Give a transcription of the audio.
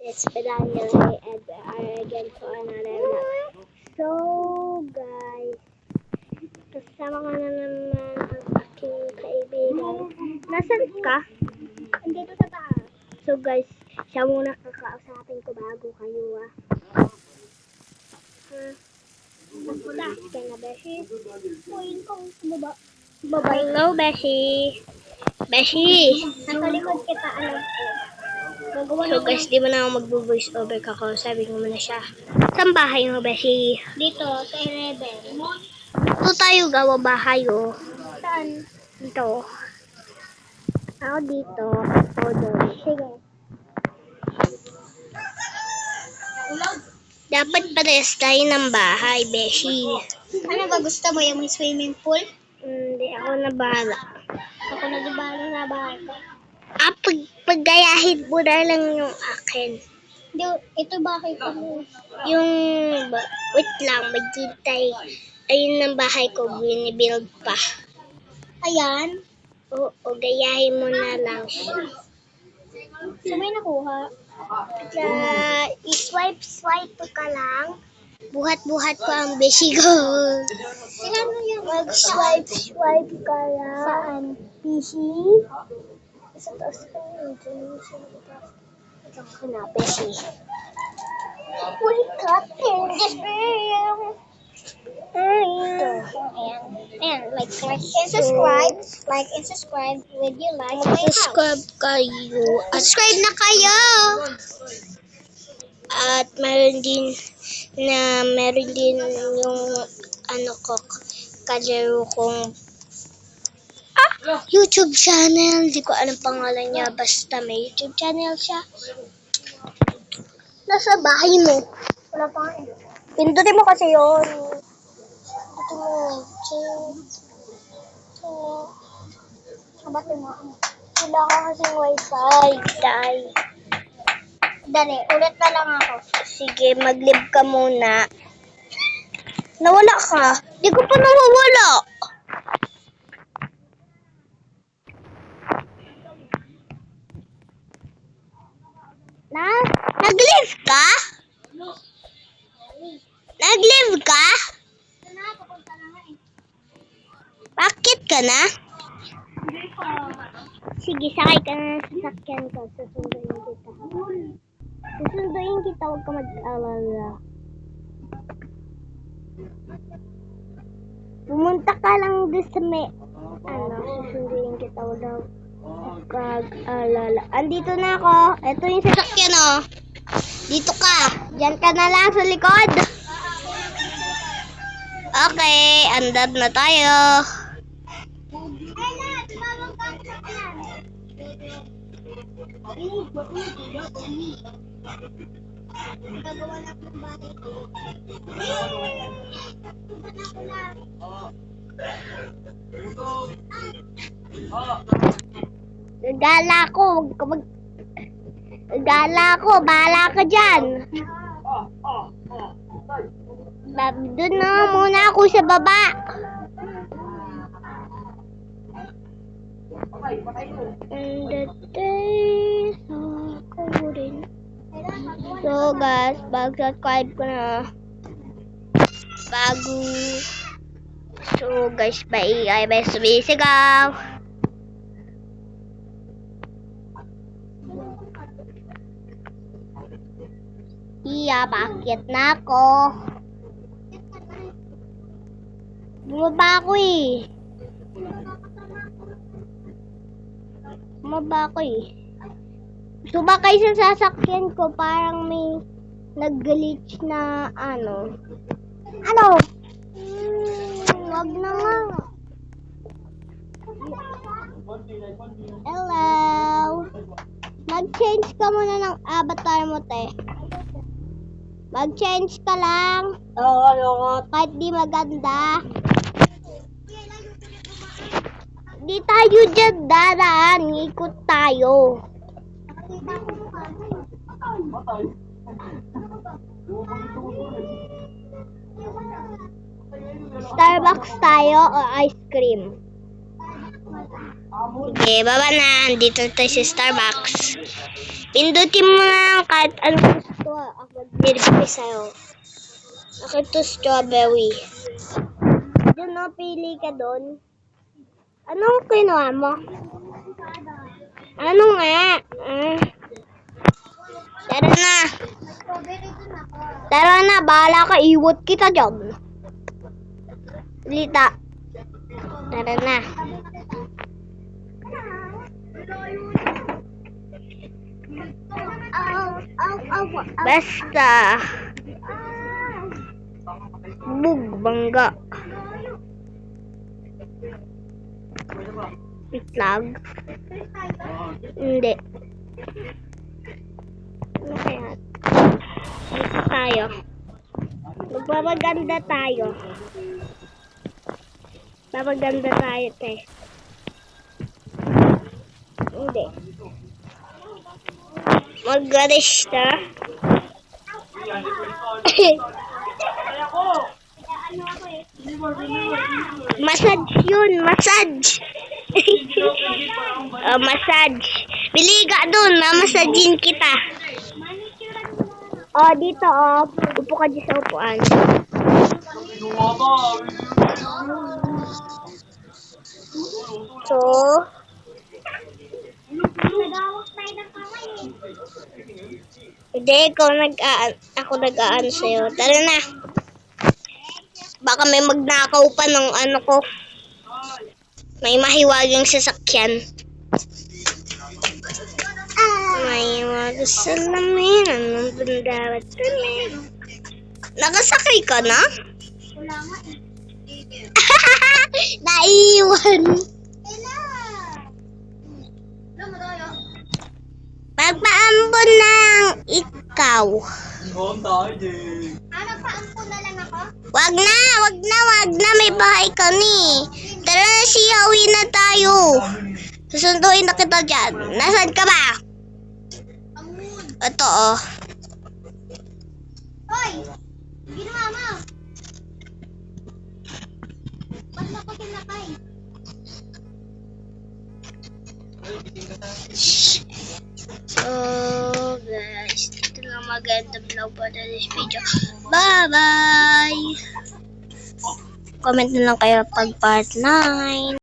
It's Pedangere and we are again for another vlog. So guys, kasama ko na naman ang aking kaibigan. Nasaan ka? Andito sa taas. So guys, siya muna kakausapin ko bago kayo Nakula ka na, Beshi. Uy, ikaw baba. Hello, Beshi. Beshi! Nasa likod kita, alam ko. So guys, di mo na ako mag-voice over kako. Sabi ko muna siya. Saan bahay mo, Beshi? Dito, sa 11. Ito tayo gawa bahay, oh. Saan? Dito. Ako dito. Ako doon. Sige. Dapat pares tayo ng bahay, Beshi. Ano ba gusto mo? Yung may swimming pool? Hindi, ako na bahala. Ako na bahala sa bahay ko. Paggayahin mo na lang yung akin. Ito bahay ko. Yung, wait lang, maghintay. Ayun ang bahay ko, binibuild pa. Ayan? Oo, gayahin mo na lang siya. So may nakuha? I-swipe ka lang. Buhat-buhat ko ang beshi ko. Ilan mo yung mag-swipe ka lang? Saan? PC? Sa taas ka yun. Ito ka na, beshi. Wake up in the room. Ayan, like and subscribe. Like and subscribe with your like. Subscribe kayo. Subscribe na kayo! At meron din yung kalaro kong YouTube channel. Hindi ko alam pangalan niya. Basta may YouTube channel siya. Nasa bahay mo. Wala pa nga eh. Pindutin mo kasi yun. Ito mo. Sabatin mo. Wala ka kasing wifi. Dali, ulit na lang ako. Sige, mag-live ka muna. Nawala ka. Di ko pa nawawala. Nag-live ka? Nag-live ka? Bakit ka na? Sige, sakay ka na sa sasakyan ko. Susunduin kita, huwag ka mag-alala. Pumunta ka lang doon sa may, susunduin kita, huwag ka mag-alala. Andito na ako. Ito yung sasakyan, oh. Dito ka. Diyan ka na lang sa likod. Okay, andad na tayo. Gala ko, bahala ka dyan. Doon na muna ako sa baba. So guys, mag-subscribe ko na. So guys, bye. May sumisigaw. Iya, bakit na ako? Bumaba ako eh. Sumakay sa sasakyan ko, parang may nag-glitch na wag na nga. Hello. Mag-change ka muna ng avatar mo, te. Mag-change ka lang. Kahit di maganda. Di tayo dyan daraan. Ikot tayo. Starbucks tayo o ice cream? Sige, baba na. Dito tayo sa Starbucks. Pindutin mo na kahit anong gusto. Ako mag-delivery sa'yo. Ako to strawberry. Doon no, pili ka doon. Anong kinuha mo? Ano nga? Tara na. Tara na, bahala ka. Iwot kita dyan. Lita. Tara na. Basta. Bug, bangga. Itlog? Hindi. Ano kaya? Dito tayo. Magpapaganda tayo. Papaganda tayo, te. Hindi. Mag-garista. Massage yun, massage. Massage. Bili ka dun, mamassagin kita. Dito, upo ka dyan sa upuan. So, hindi, ako nag-aan sa'yo. Tara na. Baka may magnakaw pa ng ano ko. May mahiwagang sasakyan. May magasalamin. Anong bandawat kami? Nakasakay ka na? Wala nga Naiwan. Magpaampon ng ikaw. Nagpaampun na lang ako? Wag na. May bahay kami. Tara na siya, uwi na tayo. Susunduin na kita dyan. Nasaan ka ba? Amun. Ito, Hoy! Ginawa mo! Ba't mo ko kinakay? So, guys, ito lang maganda vlog for this video. Bye-bye! Comment na lang kayo pag part 9.